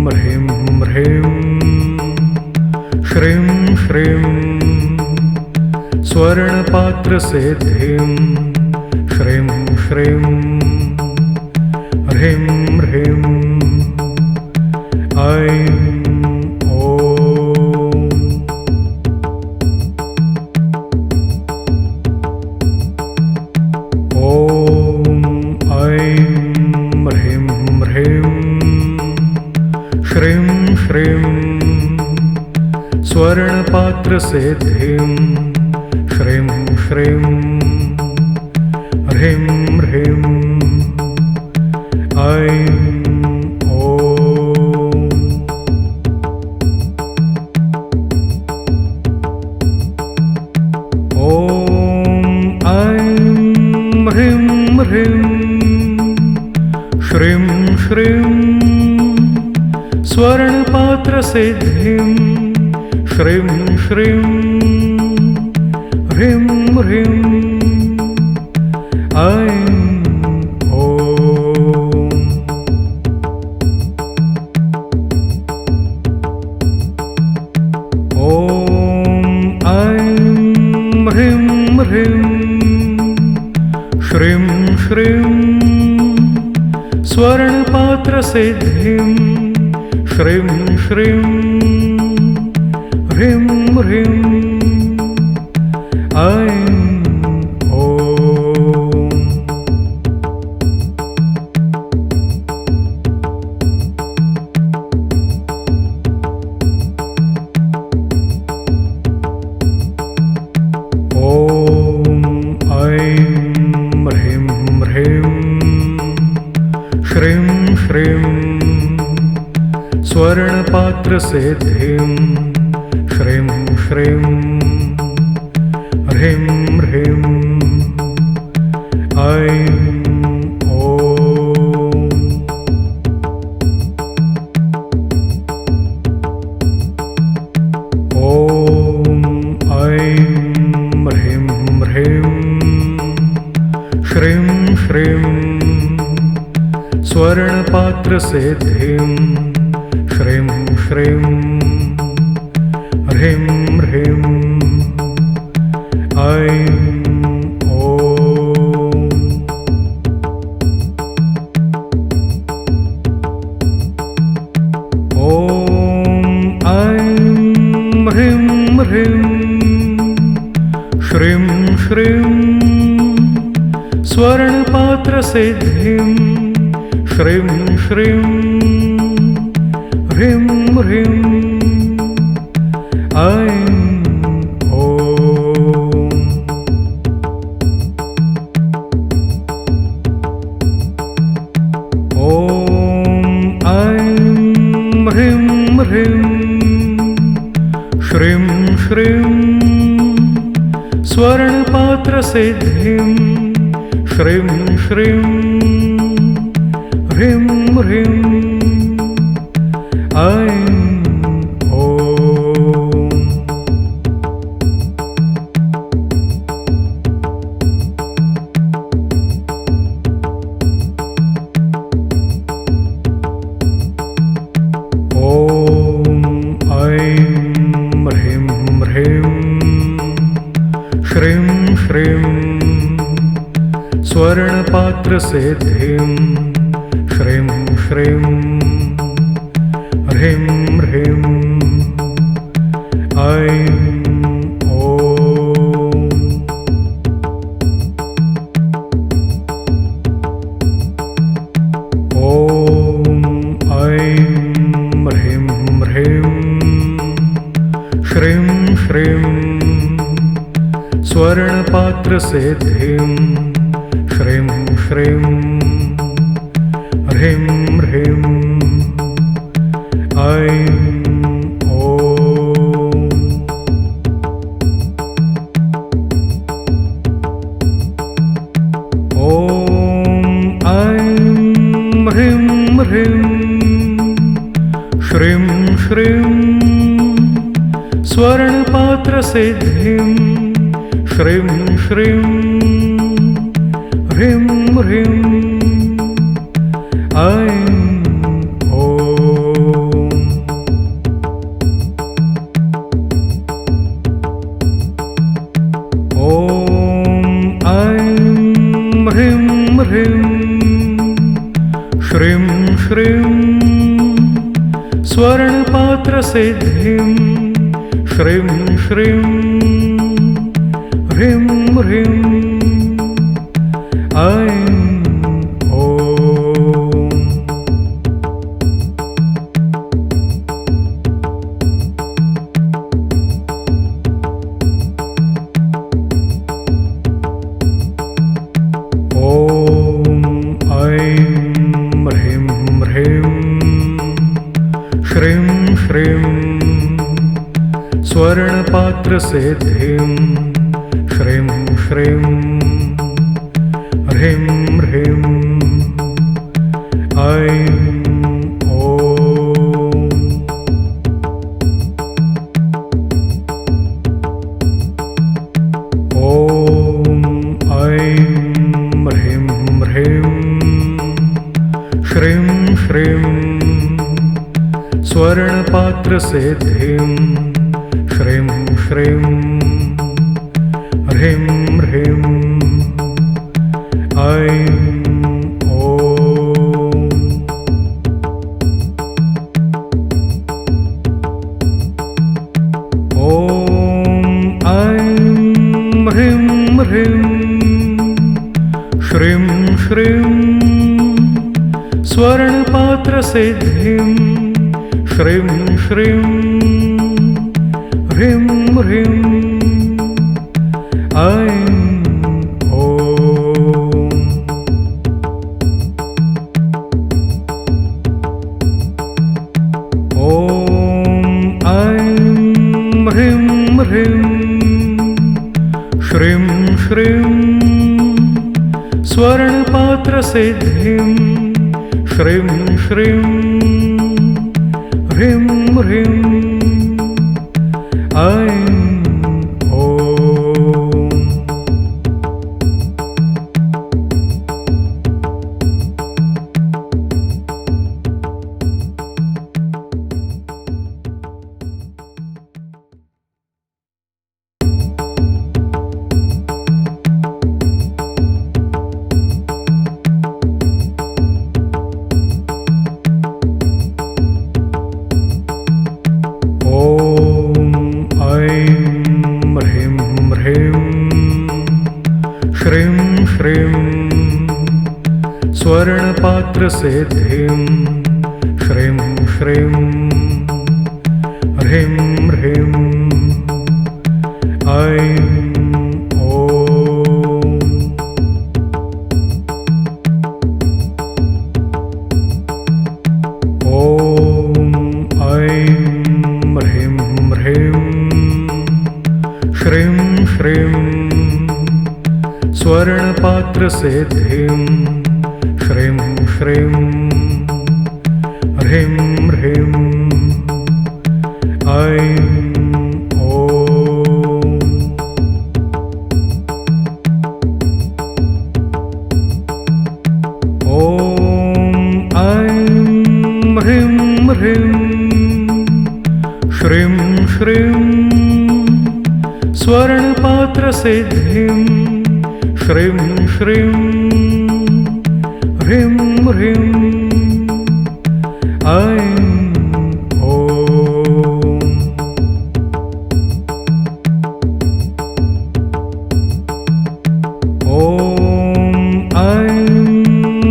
ह्रीं ह्रीं श्रीं श्रीं स्वर्णपात्रसिद्धिं श्रीं श्रीं ह्रीं ह्रीं ऐं स्वर्णपात्रसिद्धिं श्रीं श्रीं ह्रीं ह्रीं ऐं ह्रीं ह्रीं श्रीं श्रीं स्वर्णपात्रसिद्धिं श्रीं श्रीं ह्रीं ह्रीं ऐं ह्रीं ह्रीं श्रीं श्रीं स्वर्णपात्रसिद्धिं श्रीं श्रीं ह्रीं ह्रीं ऐं स्वर्णपात्रसिद्धिं श्रीं श्रीं ह्रीं ह्रीं ऐं ह्रीं ह्रीं श्रीं श्रीं स्वर्णपात्रसिद्धिं श्रीं श्रीं ह्रीं ह्रीं ऐं ह्रीं ह्रीं श्रीं श्रीं स्वर्णपात्रसिद्धिं श्रीं श्रीं ह्रीं ह्रीं ऐं ह्रीं ह्रीं श्रीं श्रीं स्वर्णपात्रसिद्धिं श्रीं श्रीं ह्रीं ह्रीं ऐं श्रीं श्रीं स्वर्णपात्रसिद्धिं श्रीं श्रीं ह्रीं ह्रीं ऐं ह्रीं ह्रीं श्रीं श्रीं स्वर्णपात्रसिद्धिं श्रीं श्रीं ह्रीं ह्रीं ऐं ह्रीं ह्रीं श्रीं श्रीं स्वर्णपात्रसिद्धिं श्रीं श्रीं ह्रीं ह्रीं ऐं स्वर्णपात्रसिद्धिं श्रीं श्रीं ह्रीं ह्रीं ऐं स्वर्णपात्रसिद्धिं श्रीं श्रीं ह्रीं ह्रीं ऐं स्वर्णपात्रसिद्धिं श्रीं श्रीं ह्रीं ह्रीं ऐं ह्रीं ह्रीं श्रीं श्रीं स्वर्णपात्रसिद्धिं श्रीं श्रीं ह्रीं ह्रीं ऐं ह्रीं ह्रीं श्रीं श्रीं स्वर्णपात्रसिद्धिं श्रीं श्रीं ह्रीं ह्रीं ऐं स्वर्णपात्रसिद्धिं श्रीं श्रीं ह्रीं ह्रीं ऐं ह्रीं श्रीं स्वर्णपात्रसिद्धिं श्रीं श्रीं ह्रीं ह्रीं ऐं ह्रीं ह्रीं श्रीं श्रीं स्वर्णपात्रसिद्धिं श्रीं श्रीं ह्रीं ह्रीं ऐं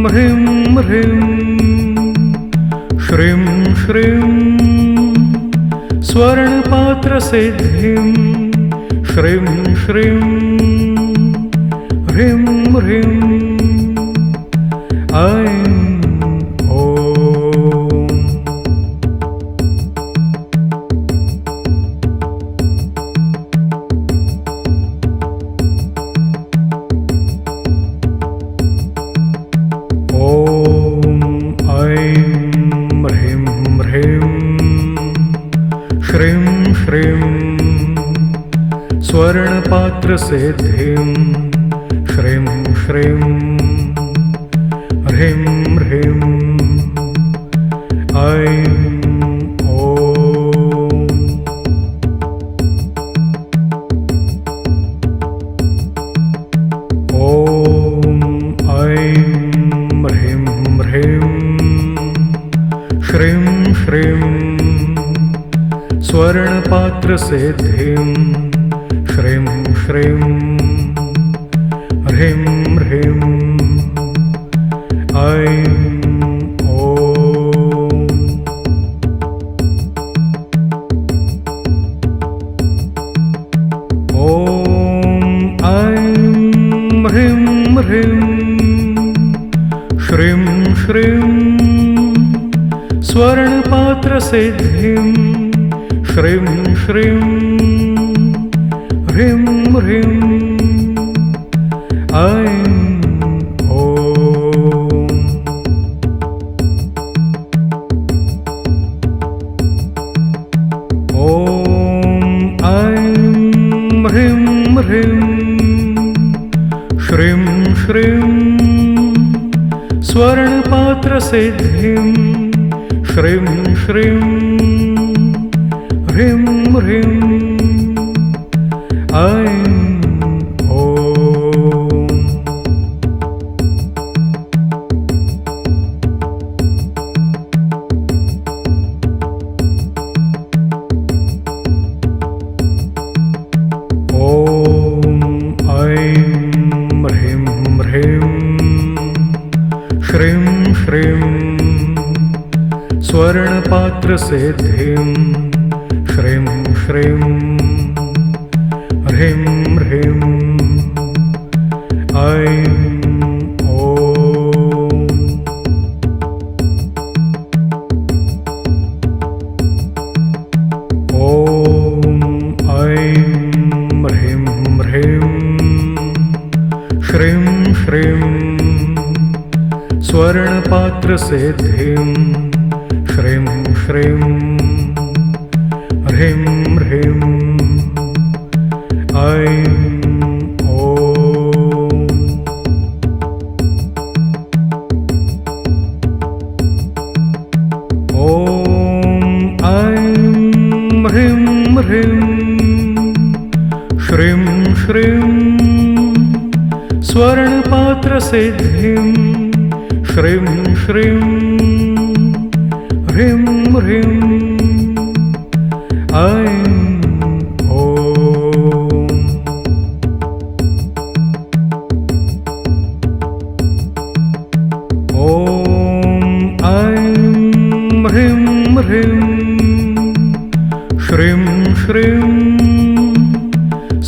ह्रीं ह्रीं श्रीं श्रीं स्वर्णपात्रसिद्धिं श्रीं श्रीं ह्रीं ह्रीं ऐं स्वर्णपात्रसिद्धिं श्रीं श्रीं ह्रीं ह्रीं ऐं ह्रीं ह्रीं श्रीं ह्रीं श्रीं स्वर्णपात्रसिद्धिं श्रीं श्रीं ह्रीं ह्रीं ऐं श्रीं श्रीं स्वर्णपात्रसिद्धिं श्रीं श्रीं ह्रीं ह्रीं ऐं ह्रीं ह्रीं श्रीं श्रीं स्वर्णपात्रसिद्धिं श्रीं श्रीं ह्रीं ह्रीं ऐं श्रीं श्रीं स्वर्णपात्रसिद्धिं श्रीं श्रीं ह्रीं ह्रीं ऐं श्रीं श्रीं स्वर्णपात्रसिद्धिं श्रीं श्रीं ह्रीं ह्रीं ऐं ह्रीं ह्रीं श्रीं श्रीं स्वर्णपात्रसिद्धिं श्रीं श्रीं ह्रीं ह्रीं ऐं ह्रीं ह्रीं श्रीं श्रीं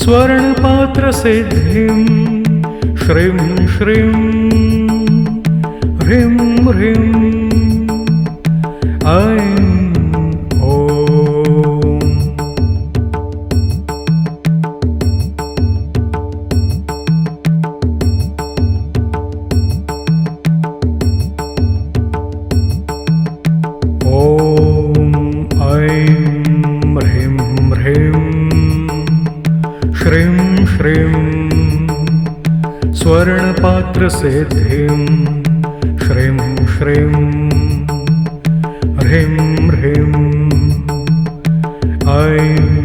स्वर्णपात्रसिद्धिं श्रीं श्रीं ह्रीं ह्रीं ऐं श्रीं श्रीं स्वर्णपात्रसिद्धिं श्रीं श्रीं ह्रीं ह्रीं ऐं